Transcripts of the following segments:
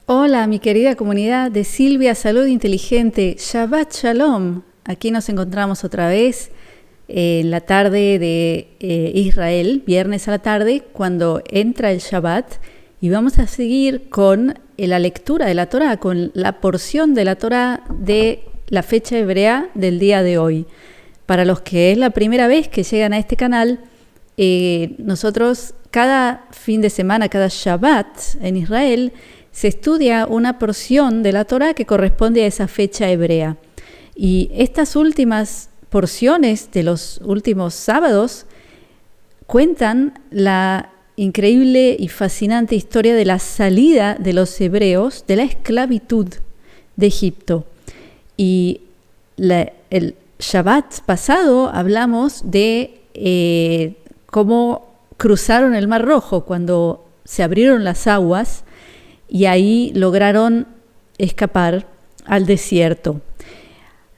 Hola, mi querida comunidad de Silvia Salud Inteligente. Shabbat Shalom. Aquí nos encontramos otra vez en la tarde de Israel, viernes a la tarde, cuando entra el Shabbat. Y vamos a seguir con la lectura de la Torá, con la porción de la Torá de la fecha hebrea del día de hoy. Para los que es la primera vez que llegan a este canal, nosotros cada fin de semana, cada Shabbat en Israel, se estudia una porción de la Torá que corresponde a esa fecha hebrea. Y estas últimas porciones de los últimos sábados cuentan la increíble y fascinante historia de la salida de los hebreos de la esclavitud de Egipto. Y el Shabbat pasado hablamos de cómo cruzaron el Mar Rojo cuando se abrieron las aguas y ahí lograron escapar al desierto.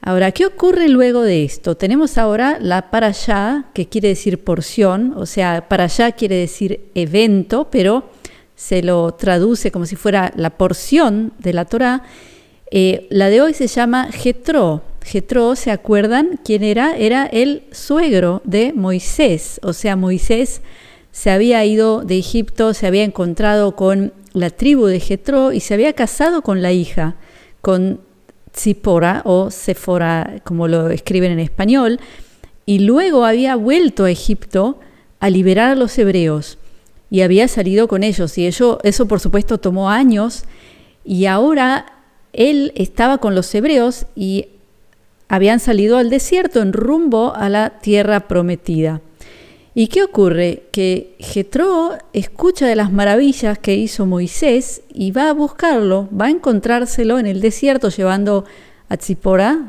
Ahora, ¿qué ocurre luego de esto? Tenemos ahora la parashá, que quiere decir porción, o sea, parashá quiere decir evento, pero se lo traduce como si fuera la porción de la Torá. La de hoy se llama Jetro. Jetro, ¿se acuerdan quién era? Era el suegro de Moisés, o sea, Moisés se había ido de Egipto, se había encontrado con la tribu de Jetro y se había casado con la hija, con Tzipora o Sefora, como lo escriben en español, y luego había vuelto a Egipto a liberar a los hebreos y había salido con ellos, y eso por supuesto tomó años, y ahora él estaba con los hebreos y habían salido al desierto en rumbo a la tierra prometida. ¿Y qué ocurre? Que Jetro escucha de las maravillas que hizo Moisés y va a buscarlo, va a encontrárselo en el desierto llevando a Tzipora,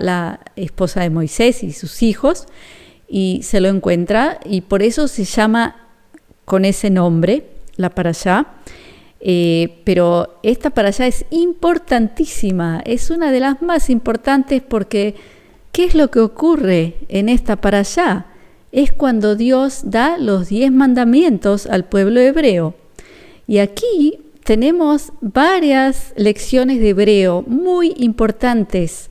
la esposa de Moisés y sus hijos, y se lo encuentra, y por eso se llama con ese nombre, la parashá. Pero esta parashá es importantísima, es una de las más importantes porque ¿qué es lo que ocurre en esta parashá? Es cuando Dios da los 10 mandamientos al pueblo hebreo. Y aquí tenemos varias lecciones de hebreo muy importantes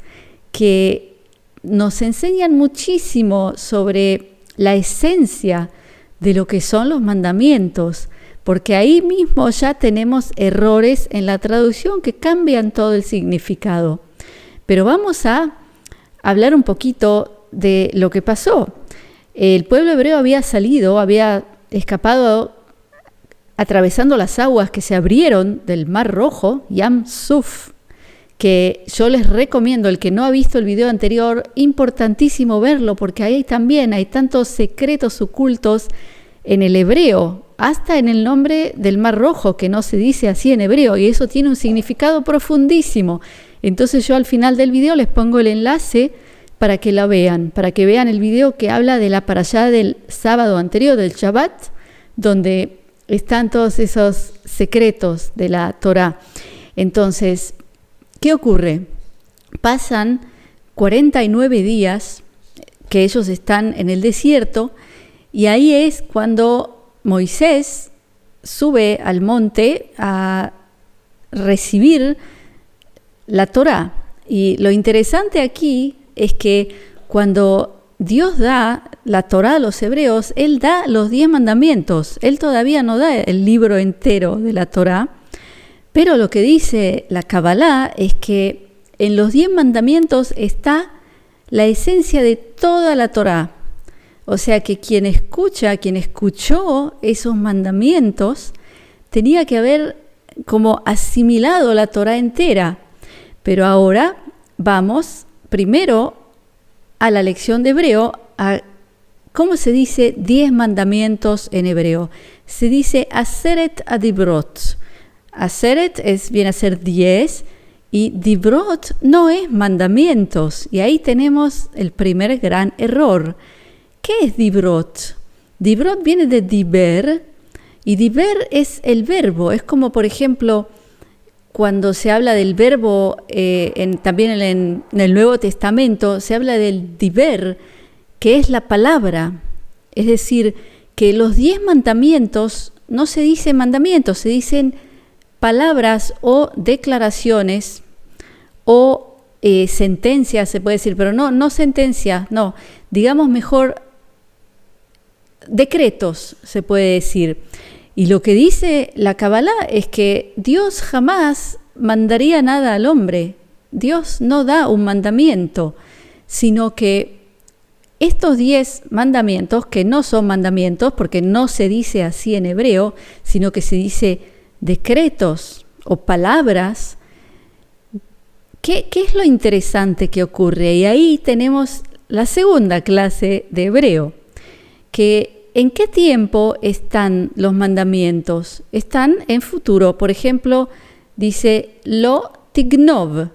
que nos enseñan muchísimo sobre la esencia de lo que son los mandamientos, porque ahí mismo ya tenemos errores en la traducción que cambian todo el significado. Pero vamos a hablar un poquito de lo que pasó. El pueblo hebreo había escapado atravesando las aguas que se abrieron del Mar Rojo, Yam Suf, que yo les recomiendo, el que no ha visto el video anterior, importantísimo verlo, porque ahí también hay tantos secretos ocultos en el hebreo, hasta en el nombre del Mar Rojo, que no se dice así en hebreo, y eso tiene un significado profundísimo. Entonces yo al final del video les pongo el enlace para que la vean, para que vean el video que habla de la parashá del sábado anterior, del Shabbat, donde están todos esos secretos de la Torá. Entonces, ¿qué ocurre? Pasan 49 días que ellos están en el desierto, y ahí es cuando Moisés sube al monte a recibir la Torá. Y lo interesante aquí es que cuando Dios da la Torá a los hebreos, Él da los 10 mandamientos. Él todavía no da el libro entero de la Torá, pero lo que dice la Kabbalah es que en los 10 mandamientos está la esencia de toda la Torá. O sea que quien escuchó esos mandamientos, tenía que haber como asimilado la Torá entera. Pero ahora vamos primero a la lección de hebreo, a cómo se dice 10 mandamientos en hebreo. Se dice Aseret Adibrot. Aseret viene a ser 10 y Dibrot no es mandamientos. Y ahí tenemos el primer gran error. ¿Qué es Dibrot? Dibrot viene de Diber, y Diber es el verbo. Es como, por ejemplo, cuando se habla del verbo, también en el Nuevo Testamento, se habla del diber, que es la palabra. Es decir, que los 10 mandamientos no se dicen mandamientos, se dicen palabras o declaraciones o sentencias, se puede decir, pero no sentencias, no, digamos mejor decretos, se puede decir. Y lo que dice la Kabbalah es que Dios jamás mandaría nada al hombre. Dios no da un mandamiento, sino que estos 10 mandamientos, que no son mandamientos porque no se dice así en hebreo, sino que se dice decretos o palabras, ¿qué es lo interesante que ocurre? Y ahí tenemos la segunda clase de hebreo, que ¿en qué tiempo están los mandamientos? Están en futuro. Por ejemplo, dice lo tignov,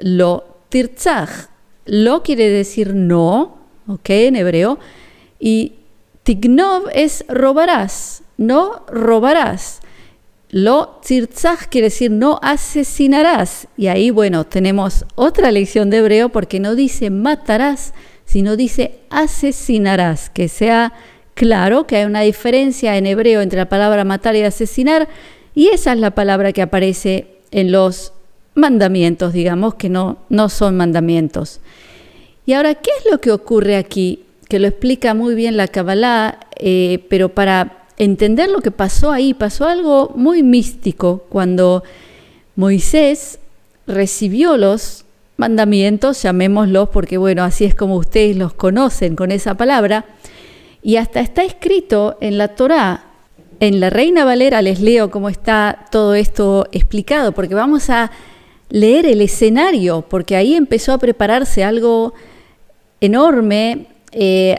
lo tirtzach. Lo quiere decir no, ¿ok? En hebreo. Y tignov es robarás, no robarás. Lo tirtzach quiere decir no asesinarás. Y ahí, bueno, tenemos otra lección de hebreo porque no dice matarás, sino dice asesinarás, que sea claro que hay una diferencia en hebreo entre la palabra matar y asesinar, y esa es la palabra que aparece en los mandamientos, digamos, que no son mandamientos. Y ahora, ¿qué es lo que ocurre aquí? Que lo explica muy bien la Kabbalah, pero para entender lo que pasó ahí, pasó algo muy místico cuando Moisés recibió los mandamientos, llamémoslos, porque bueno, así es como ustedes los conocen con esa palabra. Y hasta está escrito en la Torá, en la Reina Valera, les leo cómo está todo esto explicado, porque vamos a leer el escenario, porque ahí empezó a prepararse algo enorme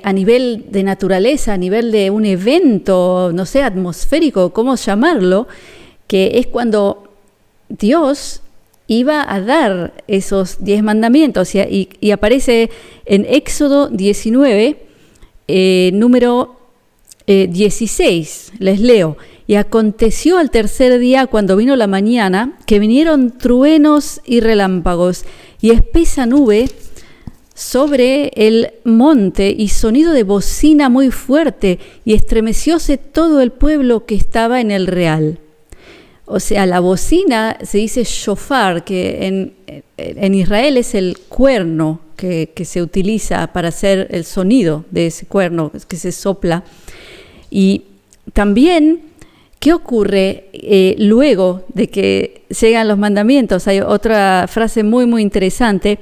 a nivel de naturaleza, a nivel de un evento, no sé, atmosférico, cómo llamarlo, que es cuando Dios iba a dar esos 10 mandamientos, y aparece en Éxodo 19, número 16, les leo. Y aconteció al tercer día, cuando vino la mañana, que vinieron truenos y relámpagos, y espesa nube sobre el monte, y sonido de bocina muy fuerte, y estremecióse todo el pueblo que estaba en el real. O sea, la bocina se dice shofar, que en Israel es el cuerno que se utiliza para hacer el sonido de ese cuerno que se sopla. Y también, ¿qué ocurre luego de que llegan los mandamientos? Hay otra frase muy, muy interesante.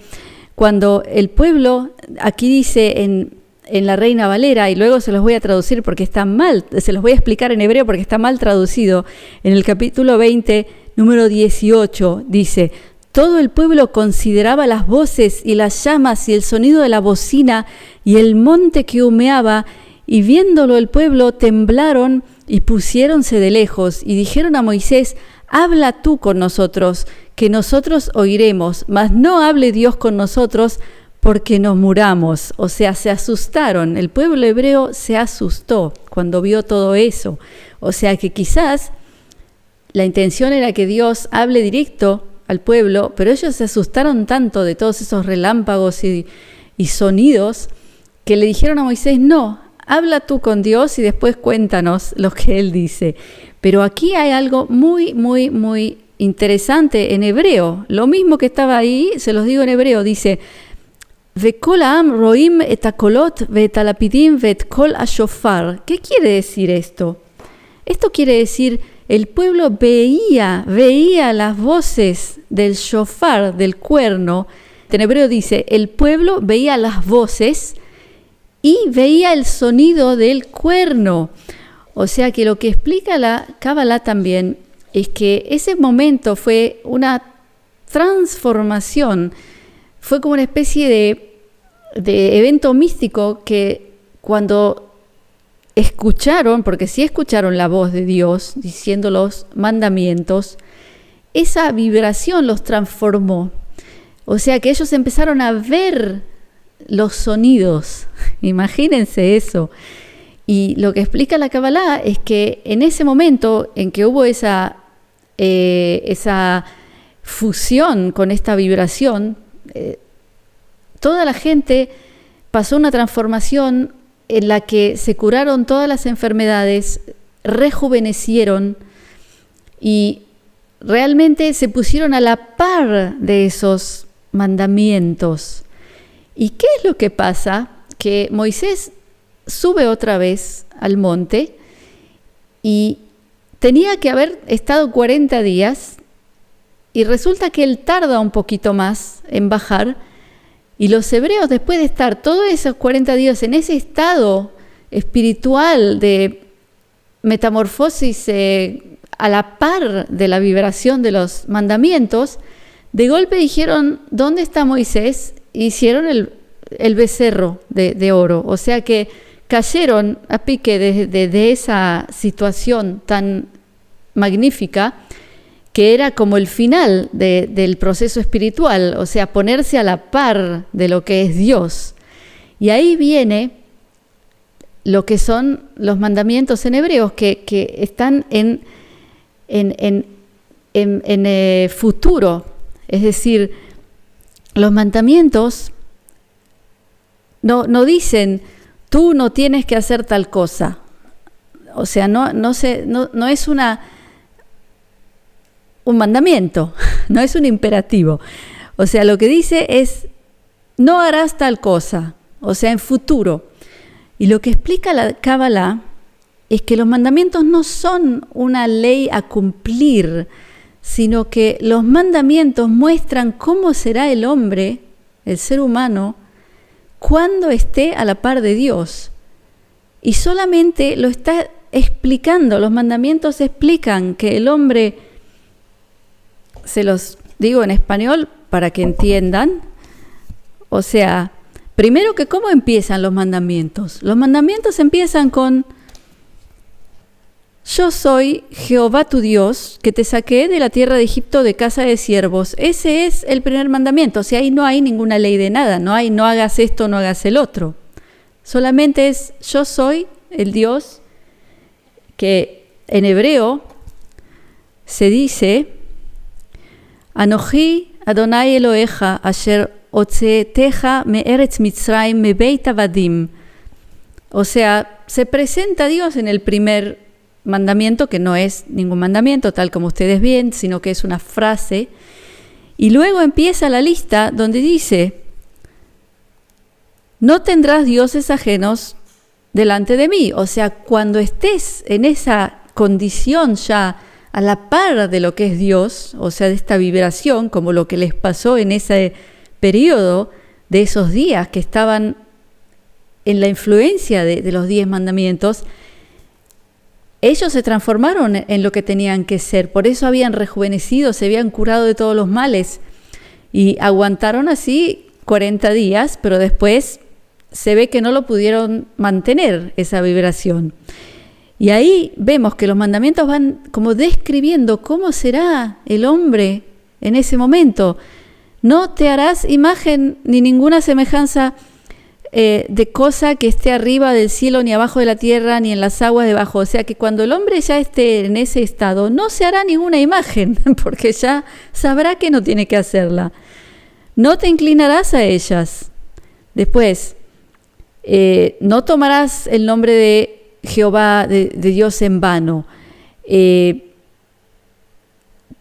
Cuando el pueblo, aquí dice en la Reina Valera, y luego se los voy a traducir porque está mal, se los voy a explicar en hebreo porque está mal traducido. En el capítulo 20, número 18, dice: todo el pueblo consideraba las voces y las llamas y el sonido de la bocina y el monte que humeaba, y viéndolo el pueblo temblaron y pusiéronse de lejos, y dijeron a Moisés: habla tú con nosotros, que nosotros oiremos, mas no hable Dios con nosotros, porque nos muramos. O sea, se asustaron. El pueblo hebreo se asustó cuando vio todo eso. O sea que quizás la intención era que Dios hable directo al pueblo, pero ellos se asustaron tanto de todos esos relámpagos y sonidos que le dijeron a Moisés: no, habla tú con Dios y después cuéntanos lo que Él dice. Pero aquí hay algo muy, muy, muy interesante en hebreo. Lo mismo que estaba ahí, se los digo en hebreo, dice: Vekol ha'am roim et hakolot ve'et halapidim ve'et kol hashofar. ¿Qué quiere decir esto? Esto quiere decir, el pueblo veía las voces del shofar, del cuerno. En hebreo dice, el pueblo veía las voces y veía el sonido del cuerno. O sea que lo que explica la Kabbalah también es que ese momento fue una transformación, fue como una especie de evento místico que cuando escucharon, porque sí escucharon la voz de Dios diciendo los mandamientos, esa vibración los transformó. O sea que ellos empezaron a ver los sonidos, imagínense eso. Y lo que explica la Kabbalah es que en ese momento en que hubo esa fusión con esta vibración, toda la gente pasó una transformación en la que se curaron todas las enfermedades, rejuvenecieron y realmente se pusieron a la par de esos mandamientos. ¿Y qué es lo que pasa? Que Moisés sube otra vez al monte y tenía que haber estado 40 días y resulta que él tarda un poquito más en bajar y los hebreos, después de estar todos esos 40 días en ese estado espiritual de metamorfosis a la par de la vibración de los mandamientos, de golpe dijeron, ¿dónde está Moisés? Y hicieron el becerro de oro. O sea que cayeron a pique de esa situación tan magnífica, que era como el final del proceso espiritual, o sea, ponerse a la par de lo que es Dios. Y ahí viene lo que son los mandamientos en hebreos, que están en futuro. Es decir, los mandamientos no dicen, tú no tienes que hacer tal cosa. O sea, no es un mandamiento, no es un imperativo. O sea, lo que dice es, no harás tal cosa, o sea, en futuro. Y lo que explica la Kabbalah es que los mandamientos no son una ley a cumplir, sino que los mandamientos muestran cómo será el hombre, el ser humano, cuando esté a la par de Dios. Y solamente lo está explicando, los mandamientos explican que el hombre, se los digo en español para que entiendan, o sea, primero que cómo empiezan los mandamientos. Los mandamientos empiezan con, yo soy Jehová tu Dios, que te saqué de la tierra de Egipto de casa de siervos. Ese es el primer mandamiento, o sea, ahí no hay ninguna ley de nada, no hay no hagas esto, no hagas el otro. Solamente es, yo soy el Dios, que en hebreo se dice, Anoji Adonai Eloheja asher otzeteja me'eretz Mitzrayim mebeit avadim. O sea, se presenta Dios en el primer mandamiento, que no es ningún mandamiento, tal como ustedes ven, sino que es una frase. Y luego empieza la lista donde dice, no tendrás dioses ajenos delante de mí. O sea, cuando estés en esa condición ya a la par de lo que es Dios, o sea, de esta vibración, como lo que les pasó en ese periodo de esos días que estaban en la influencia de los 10 mandamientos, ellos se transformaron en lo que tenían que ser. Por eso habían rejuvenecido, se habían curado de todos los males y aguantaron así 40 días, pero después se ve que no lo pudieron mantener, esa vibración. Y ahí vemos que los mandamientos van como describiendo cómo será el hombre en ese momento. No te harás imagen ni ninguna semejanza de cosa que esté arriba del cielo, ni abajo de la tierra, ni en las aguas debajo. O sea que cuando el hombre ya esté en ese estado, no se hará ninguna imagen, porque ya sabrá que no tiene que hacerla. No te inclinarás a ellas. Después, no tomarás el nombre de Jehová, de Dios en vano. Te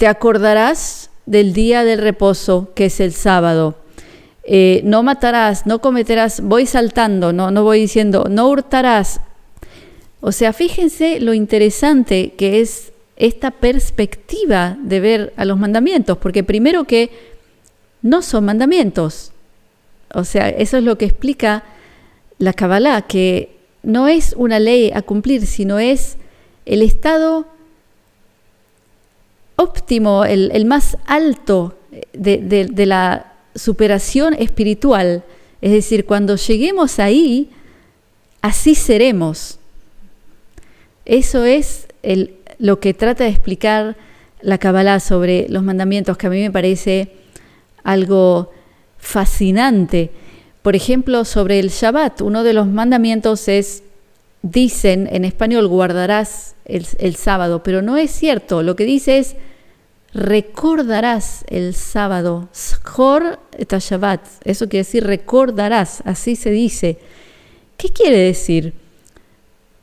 acordarás del día del reposo, que es el sábado. No matarás, no cometerás, voy saltando, no voy diciendo, no hurtarás. O sea, fíjense lo interesante que es esta perspectiva de ver a los mandamientos, porque primero que no son mandamientos. O sea, eso es lo que explica la Kabbalah, que no es una ley a cumplir, sino es el estado óptimo, el más alto de la superación espiritual. Es decir, cuando lleguemos ahí, así seremos. Eso es lo que trata de explicar la Kabbalah sobre los mandamientos, que a mí me parece algo fascinante. Por ejemplo, sobre el Shabbat, uno de los mandamientos es, dicen en español, guardarás el sábado, pero no es cierto. Lo que dice es, recordarás el sábado. Zchor et Shabbat. Eso quiere decir recordarás, así se dice. ¿Qué quiere decir?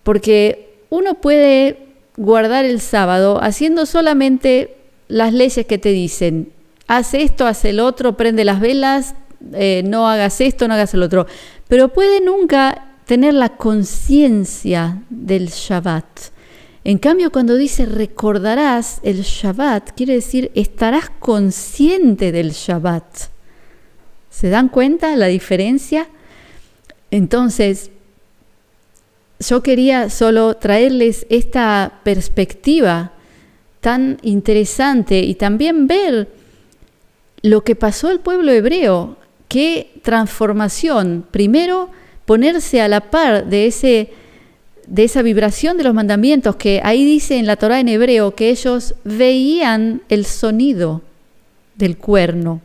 Porque uno puede guardar el sábado haciendo solamente las leyes que te dicen, haz esto, haz el otro, prende las velas, no hagas esto, no hagas el otro. Pero puede nunca tener la conciencia del Shabbat. En cambio, cuando dice recordarás el Shabbat, quiere decir estarás consciente del Shabbat. ¿Se dan cuenta la diferencia? Entonces, yo quería solo traerles esta perspectiva tan interesante y también ver lo que pasó al pueblo hebreo. Qué transformación. Primero, ponerse a la par de esa vibración de los mandamientos, que ahí dice en la Torá en hebreo que ellos veían el sonido del cuerno.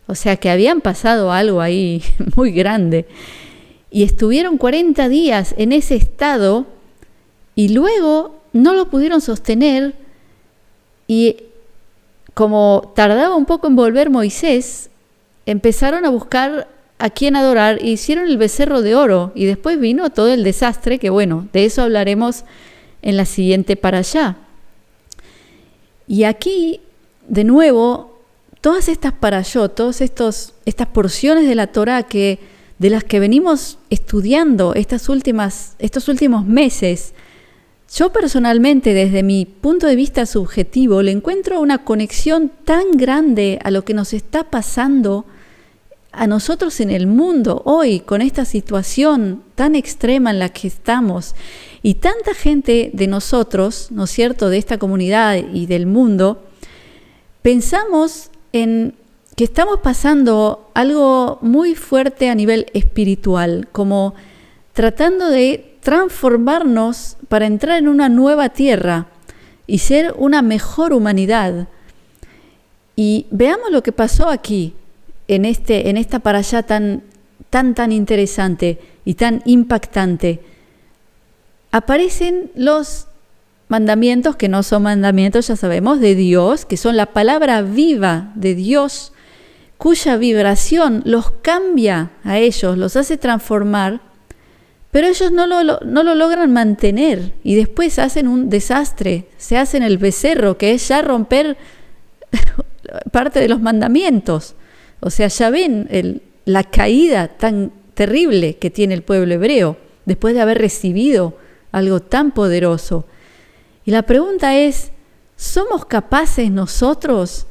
O sea que habían pasado algo ahí muy grande. Y estuvieron 40 días en ese estado y luego no lo pudieron sostener, y como tardaba un poco en volver Moisés, empezaron a buscar a quién adorar e hicieron el becerro de oro, y después vino todo el desastre, que bueno, de eso hablaremos en la siguiente parashá. Y aquí, de nuevo, todas estas parashot, estas porciones de la Torá de las que venimos estudiando estos últimos meses, yo personalmente, desde mi punto de vista subjetivo, le encuentro una conexión tan grande a lo que nos está pasando a nosotros en el mundo hoy, con esta situación tan extrema en la que estamos, y tanta gente de nosotros, ¿no es cierto?, de esta comunidad y del mundo, pensamos en que estamos pasando algo muy fuerte a nivel espiritual, como tratando de transformarnos para entrar en una nueva tierra y ser una mejor humanidad. Y veamos lo que pasó aquí, en esta parashá tan interesante y tan impactante. Aparecen los mandamientos, que no son mandamientos, ya sabemos, de Dios, que son la palabra viva de Dios, cuya vibración los cambia a ellos, los hace transformar, pero ellos no lo logran mantener y después hacen un desastre, se hacen el becerro, que es ya romper parte de los mandamientos. O sea, ya ven la caída tan terrible que tiene el pueblo hebreo después de haber recibido algo tan poderoso. Y la pregunta es, ¿somos capaces nosotros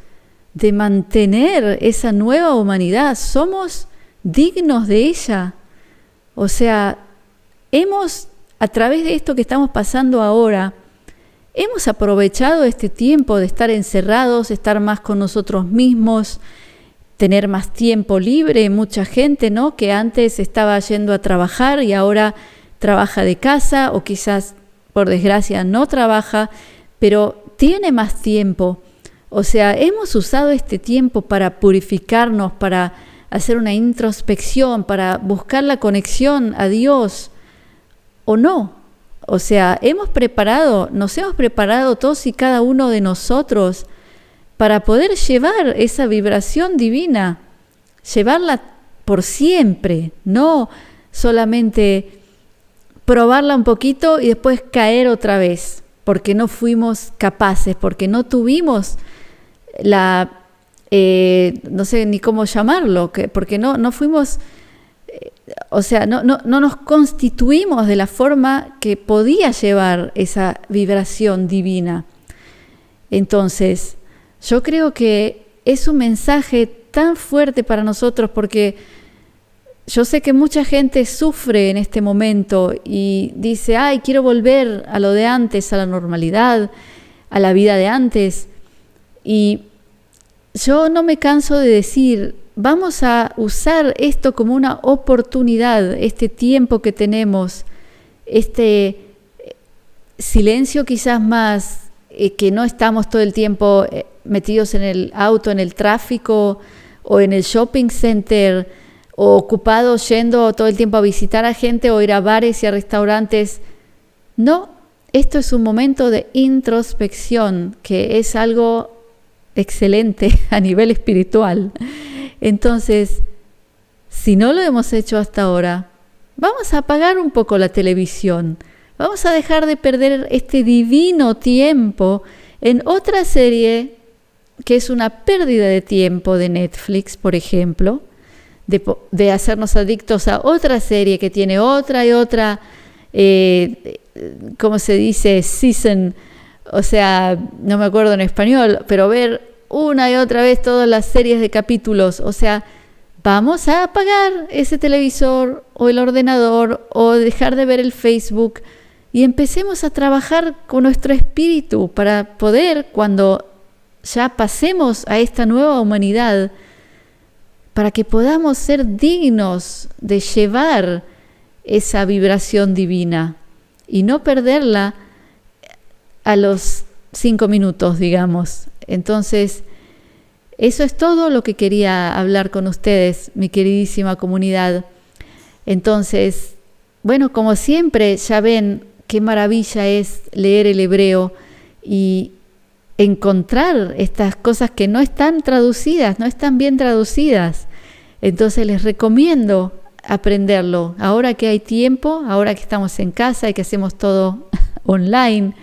de mantener esa nueva humanidad? ¿Somos dignos de ella? O sea, a través de esto que estamos pasando ahora, hemos aprovechado este tiempo de estar encerrados, estar más con nosotros mismos, tener más tiempo libre. Mucha gente, ¿no?, que antes estaba yendo a trabajar y ahora trabaja de casa, o quizás, por desgracia, no trabaja, pero tiene más tiempo. O sea, hemos usado este tiempo para purificarnos, para hacer una introspección, para buscar la conexión a Dios, ¿o no? O sea, nos hemos preparado todos y cada uno de nosotros para poder llevar esa vibración divina, llevarla por siempre, no solamente probarla un poquito y después caer otra vez, porque no fuimos capaces, porque no tuvimos no sé ni cómo llamarlo, porque no fuimos, o sea, no nos constituimos de la forma que podía llevar esa vibración divina. Entonces, yo creo que es un mensaje tan fuerte para nosotros, porque yo sé que mucha gente sufre en este momento y dice, ay, quiero volver a lo de antes, a la normalidad, a la vida de antes. Y yo no me canso de decir, vamos a usar esto como una oportunidad, este tiempo que tenemos, este silencio quizás más, que no estamos todo el tiempo metidos en el auto, en el tráfico o en el shopping center, o ocupados yendo todo el tiempo a visitar a gente o ir a bares y a restaurantes. No, esto es un momento de introspección, que es algo excelente a nivel espiritual. Entonces, si no lo hemos hecho hasta ahora, vamos a apagar un poco la televisión, vamos a dejar de perder este divino tiempo en otra serie que es una pérdida de tiempo de Netflix, por ejemplo, de hacernos adictos a otra serie que tiene otra y otra, ¿cómo se dice? Season, o sea, no me acuerdo en español, pero ver una y otra vez todas las series de capítulos, o sea, vamos a apagar ese televisor o el ordenador o dejar de ver el Facebook y empecemos a trabajar con nuestro espíritu para poder, cuando ya pasemos a esta nueva humanidad, para que podamos ser dignos de llevar esa vibración divina y no perderla a los 5 minutos, digamos. Entonces, eso es todo lo que quería hablar con ustedes, mi queridísima comunidad. Entonces, bueno, como siempre, ya ven qué maravilla es leer el hebreo y encontrar estas cosas que no están traducidas, no están bien traducidas. Entonces les recomiendo aprenderlo. Ahora que hay tiempo, ahora que estamos en casa y que hacemos todo online,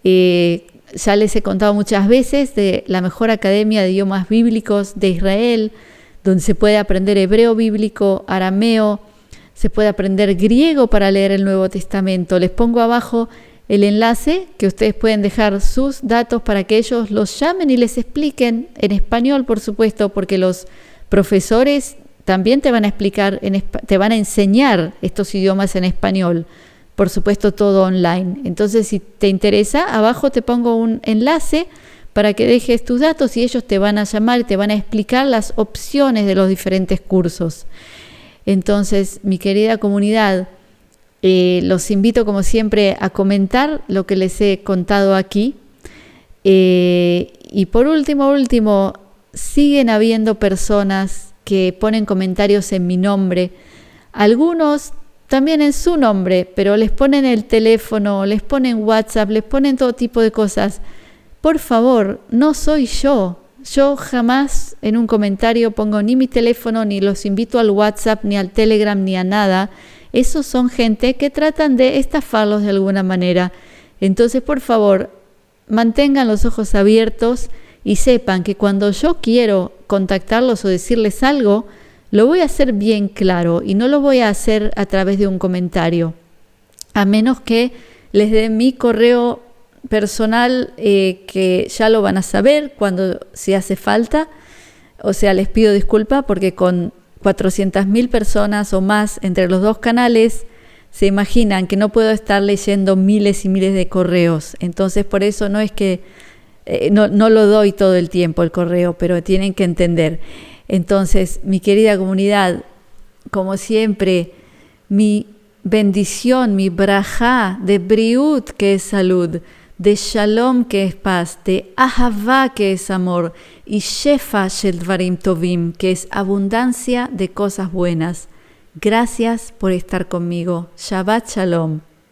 ya les he contado muchas veces de la mejor academia de idiomas bíblicos de Israel, donde se puede aprender hebreo bíblico, arameo, se puede aprender griego para leer el Nuevo Testamento. Les pongo abajo el enlace que ustedes pueden dejar sus datos para que ellos los llamen y les expliquen en español, por supuesto, porque los profesores también te van a explicar, te van a enseñar estos idiomas en español, por supuesto todo online. Entonces, si te interesa, abajo te pongo un enlace para que dejes tus datos y ellos te van a llamar y te van a explicar las opciones de los diferentes cursos. Entonces, mi querida comunidad, los invito como siempre a comentar lo que les he contado aquí. Y por último, siguen habiendo personas que ponen comentarios en mi nombre, algunos también en su nombre, pero les ponen el teléfono, les ponen WhatsApp, les ponen todo tipo de cosas. Por favor, no soy yo. Yo jamás en un comentario pongo ni mi teléfono, ni los invito al WhatsApp, ni al Telegram, ni a nada. Esos son gente que tratan de estafarlos de alguna manera. Entonces, por favor, mantengan los ojos abiertos y sepan que cuando yo quiero contactarlos o decirles algo, lo voy a hacer bien claro y no lo voy a hacer a través de un comentario, a menos que les dé mi correo personal, que ya lo van a saber si hace falta. O sea, les pido disculpa porque con 400.000 personas o más entre los dos canales, se imaginan que no puedo estar leyendo miles y miles de correos. Entonces, por eso no es que no lo doy todo el tiempo el correo, pero tienen que entender. Entonces, mi querida comunidad, como siempre, mi bendición, mi brajá de briut, que es salud, de shalom, que es paz, de ahavá, que es amor, y shefa shel dvarim tovim, que es abundancia de cosas buenas. Gracias por estar conmigo. Shabbat shalom.